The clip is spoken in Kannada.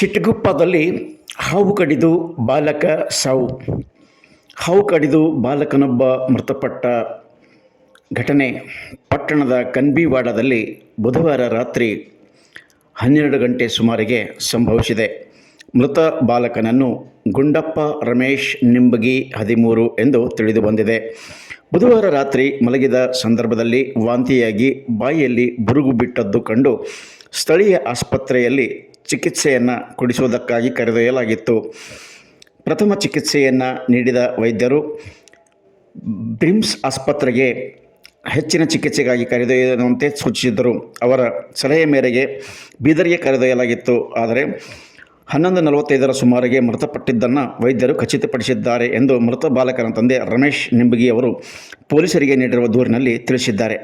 ಚಿಟ್ಟಗುಪ್ಪದಲ್ಲಿ ಹಾವು ಕಡಿದು ಬಾಲಕ ಸಾವು. ಹಾವು ಕಡಿದು ಬಾಲಕನೊಬ್ಬ ಮೃತಪಟ್ಟ ಘಟನೆ ಪಟ್ಟಣದ ಕನ್ಬಿವಾಡದಲ್ಲಿ ಬುಧವಾರ ರಾತ್ರಿ 12 ಗಂಟೆ ಸುಮಾರಿಗೆ ಸಂಭವಿಸಿದೆ. ಮೃತ ಬಾಲಕನನ್ನು ಗುಂಡಪ್ಪ ರಮೇಶ್ ನಿಂಬಗಿ 13 ಎಂದು ತಿಳಿದು ಬಂದಿದೆ. ಬುಧವಾರ ರಾತ್ರಿ ಮಲಗಿದ ಸಂದರ್ಭದಲ್ಲಿ ವಾಂತಿಯಾಗಿ ಬಾಯಿಯಲ್ಲಿ ಬುರುಗು ಬಿಟ್ಟದ್ದು ಕಂಡು ಸ್ಥಳೀಯ ಆಸ್ಪತ್ರೆಯಲ್ಲಿ ಚಿಕಿತ್ಸೆಯನ್ನು ಕೊಡಿಸುವುದಕ್ಕಾಗಿ ಕರೆದೊಯ್ಯಲಾಗಿತ್ತು. ಪ್ರಥಮ ಚಿಕಿತ್ಸೆಯನ್ನು ನೀಡಿದ ವೈದ್ಯರು ಬ್ರಿಮ್ಸ್ ಆಸ್ಪತ್ರೆಗೆ ಹೆಚ್ಚಿನ ಚಿಕಿತ್ಸೆಗಾಗಿ ಕರೆದೊಯ್ಯುವಂತೆ ಸೂಚಿಸಿದ್ದರು. ಅವರ ಸಲಹೆ ಮೇರೆಗೆ ಬೀದರ್ಗೆ ಕರೆದೊಯ್ಯಲಾಗಿತ್ತು. ಆದರೆ 11:45 ಸುಮಾರಿಗೆ ಮೃತಪಟ್ಟಿದ್ದನ್ನು ವೈದ್ಯರು ಖಚಿತಪಡಿಸಿದ್ದಾರೆ ಎಂದು ಮೃತ ಬಾಲಕನ ತಂದೆ ರಮೇಶ್ ನಿಂಬಗಿ ಅವರು ಪೊಲೀಸರಿಗೆ ನೀಡಿರುವ ದೂರಿನಲ್ಲಿ ತಿಳಿಸಿದ್ದಾರೆ.